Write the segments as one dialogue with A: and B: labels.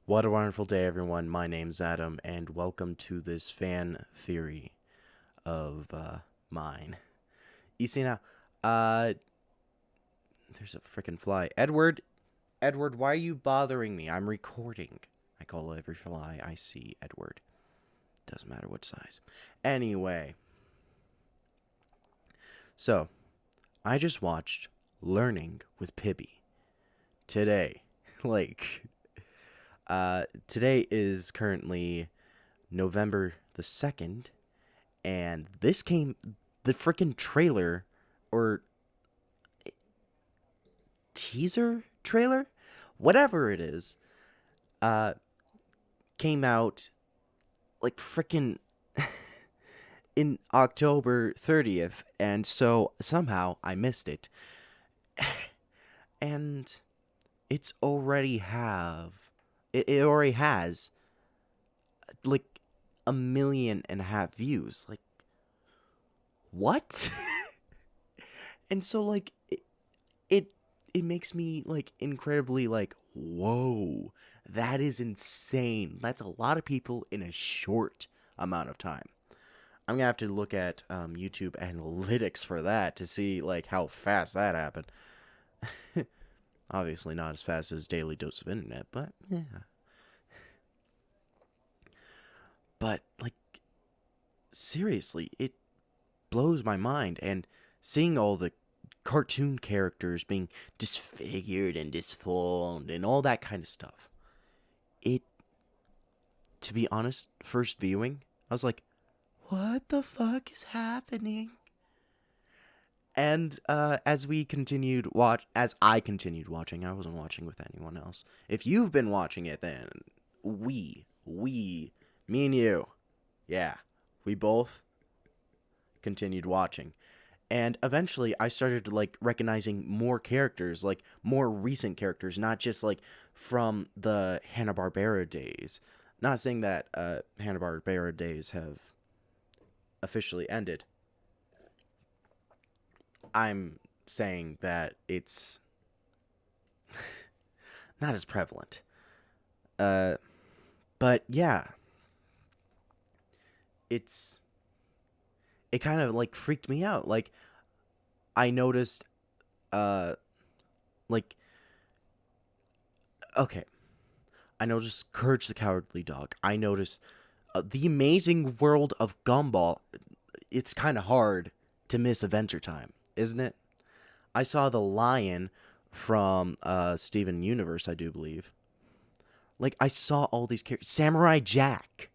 A: What a wonderful day, everyone. My name's Adam, and welcome to this fan theory of mine. You see now, uh, there's a freaking fly. Edward, why are you bothering me? I'm recording. I call every fly I see Edward. Doesn't matter what size. Anyway, so I just watched Learning with Pibby today. like, today is currently November the 2nd, and the freaking trailer or teaser trailer, whatever it is, uh, came out like freaking in October 30th, and so somehow I missed it. And it already has like 1.5 million views. Like, what? And so it it makes me like incredibly like, whoa, that is insane. That's a lot of people in a short amount of time. I'm gonna have to look at YouTube analytics for that to see like how fast that happened. Obviously not as fast as Daily Dose of Internet, but yeah. But like, seriously, it blows my mind, and seeing all the cartoon characters being disfigured and disformed and all that kind of stuff. It, to be honest, first viewing, I was like, what the fuck is happening? And as I continued watching, I wasn't watching with anyone else. If you've been watching it, then me and you, yeah, we both continued watching. And eventually I started like recognizing more characters, like more recent characters, not just like from the Hanna-Barbera days. Not saying that Hanna-Barbera days have officially ended. I'm saying that it's not as prevalent. Uh but yeah, it's it kind of like freaked me out. Like I noticed uh like okay, I noticed Courage the Cowardly Dog. I noticed The Amazing World of Gumball. It's kind of hard to miss Adventure Time, isn't it? I saw the lion from Steven Universe, I do believe. Like I saw all these characters. Samurai Jack,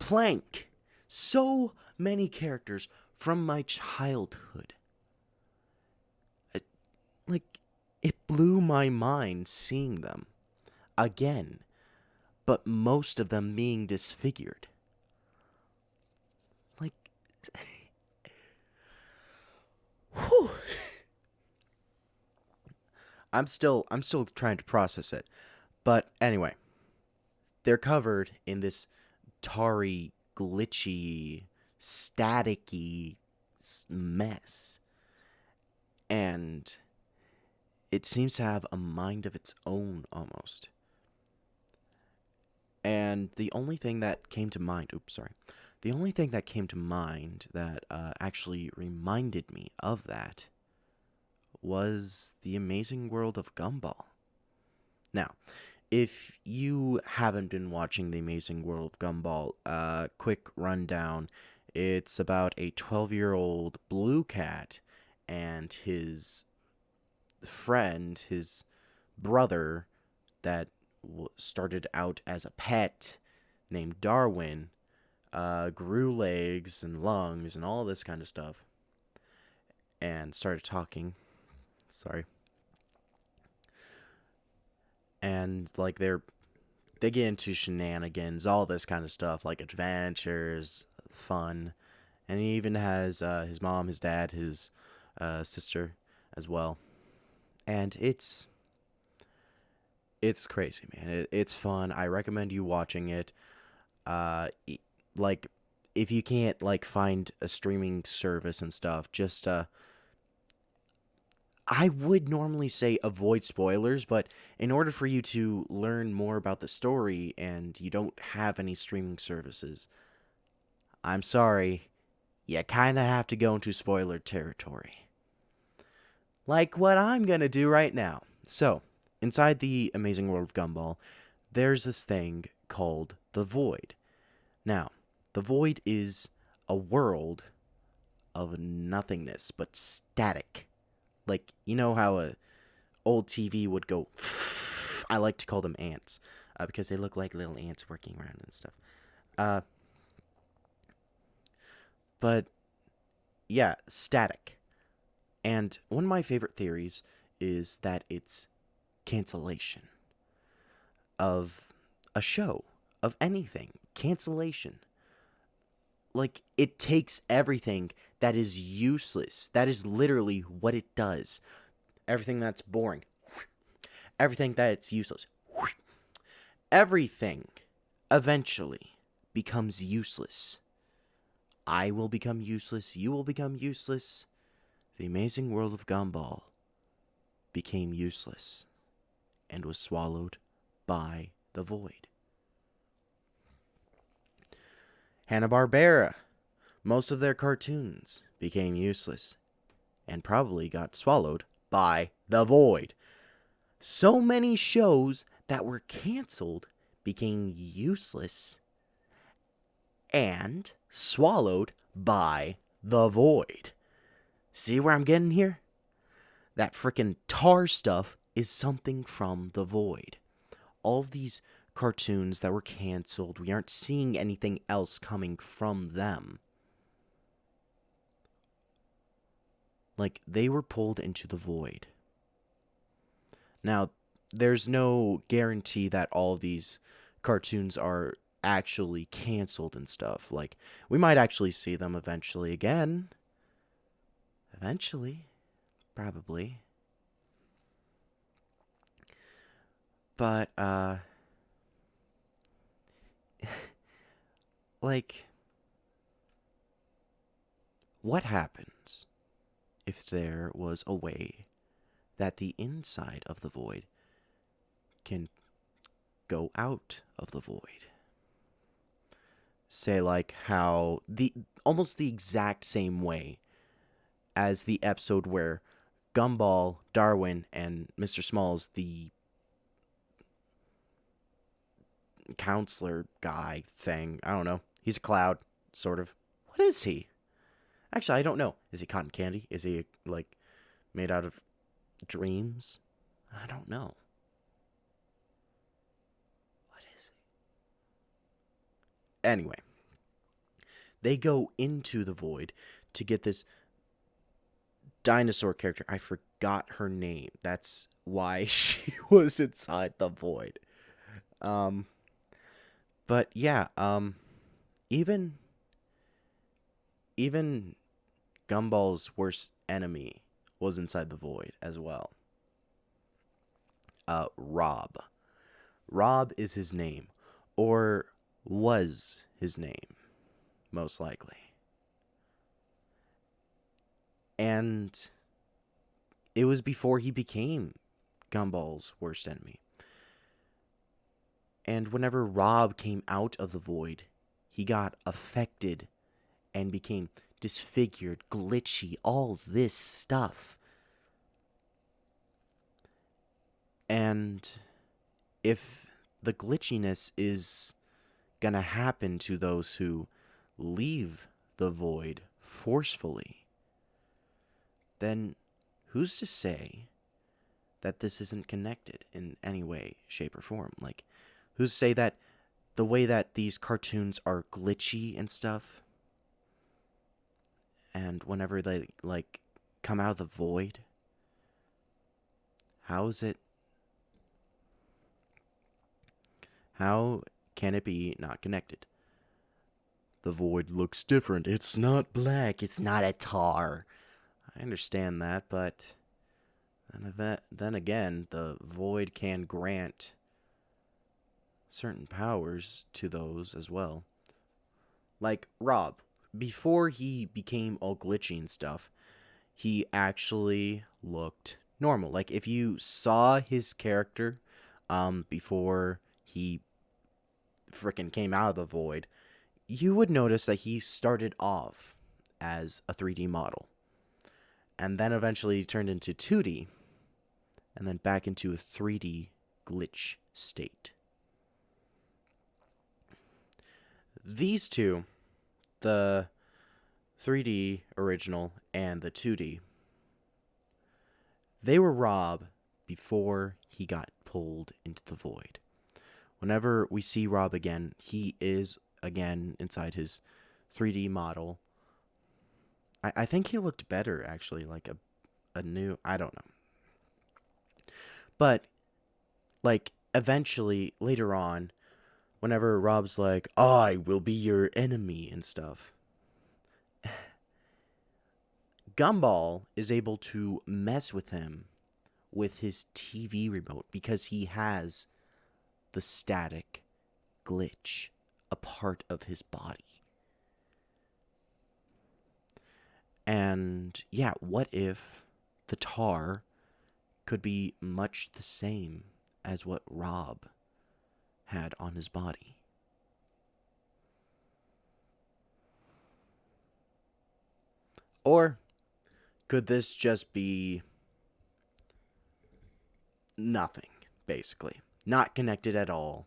A: Plank, so many characters from my childhood. It, like it blew my mind seeing them again, but most of them being disfigured. Like, whew. I'm still trying to process it. But anyway, they're covered in this tarry, glitchy, staticky mess. And it seems to have a mind of its own almost. And the only thing that came to mind, the only thing that came to mind that actually reminded me of that was The Amazing World of Gumball. Now, if you haven't been watching The Amazing World of Gumball, quick rundown. It's about a 12-year-old blue cat and his friend, his brother, that started out as a pet named Darwin, grew legs and lungs and all this kind of stuff, and started talking. Sorry. And like they get into shenanigans, all this kind of stuff, like adventures, fun, and he even has his mom, his dad, his sister as well, and it's crazy, man. It's fun. I recommend you watching it. Like if you can't like find a streaming service and stuff, just I would normally say avoid spoilers, but in order for you to learn more about the story and you don't have any streaming services, I'm sorry, you kind of have to go into spoiler territory. Like what I'm going to do right now. So, inside the Amazing World of Gumball, there's this thing called the Void. Now, the Void is a world of nothingness, but static. Like, you know how a old TV would go. I like to call them ants because they look like little ants working around and stuff. Uh, but yeah, static. And one of my favorite theories is that it's cancellation of a show, of anything. Cancellation. Like, it takes everything that is useless. That is literally what it does. Everything that's boring. Everything that's useless. Everything eventually becomes useless. I will become useless. You will become useless. The Amazing World of Gumball became useless and was swallowed by the void. Hanna-Barbera, most of their cartoons became useless and probably got swallowed by the void. So many shows that were canceled became useless and swallowed by the void. See where I'm getting here? That frickin' tar stuff is something from the void. All of these cartoons that were canceled, we aren't seeing anything else coming from them. Like, they were pulled into the void. Now, there's no guarantee that all of these cartoons are actually canceled and stuff. Like, we might actually see them eventually again. Eventually. Probably. But, like, what happens if there was a way that the inside of the void can go out of the void? Say, like, how almost the exact same way as the episode where Gumball, Darwin, and Mr. Smalls, the counselor guy thing, I don't know. He's a cloud, sort of. What is he? Actually, I don't know. Is he cotton candy? Is he, like, made out of dreams? I don't know. What is he? Anyway, they go into the void to get this dinosaur character. I forgot her name. That's why she was inside the void. But yeah, even even Gumball's worst enemy was inside the void as well. Rob. Rob is his name, or was his name, most likely. And it was before he became Gumball's worst enemy. And whenever Rob came out of the void, he got affected and became disfigured, glitchy, all this stuff. And if the glitchiness is gonna happen to those who leave the void forcefully, then who's to say that this isn't connected in any way, shape, or form? Like, who's to say that the way that these cartoons are glitchy and stuff, and whenever they, like, come out of the void, how can it be not connected? The void looks different. It's not black. It's not a tar. I understand that, but then again, the void can grant certain powers to those as well. Like Rob, before he became all glitchy and stuff, he actually looked normal. Like if you saw his character before he freaking came out of the void, you would notice that he started off as a 3D model and then eventually turned into 2D and then back into a 3D glitch state. These two, the 3D original and the 2D, they were Rob before he got pulled into the void. Whenever we see Rob again, he is again inside his 3D model. I think he looked better, actually, like a new, I don't know. But, like, eventually, later on, whenever Rob's like, I will be your enemy and stuff, Gumball is able to mess with him with his TV remote because he has the static glitch a part of his body. And yeah, what if the tar could be much the same as what Rob had on his body? Or could this just be nothing, basically? Not connected at all.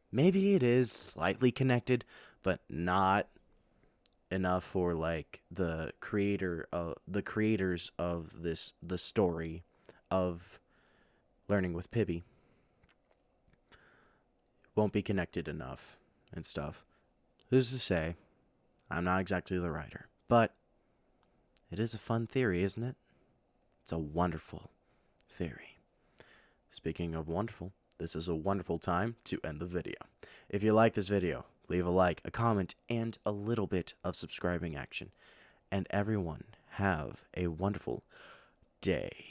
A: Maybe it is slightly connected, but not enough for like the creators of the story of Learning with Pibby won't be connected enough and stuff. Who's to say? I'm not exactly the writer, but it is a fun theory, isn't it? It's a wonderful theory. Speaking of wonderful, this is a wonderful time to end the video. If you like this video, leave a like, a comment, and a little bit of subscribing action. And everyone, have a wonderful day.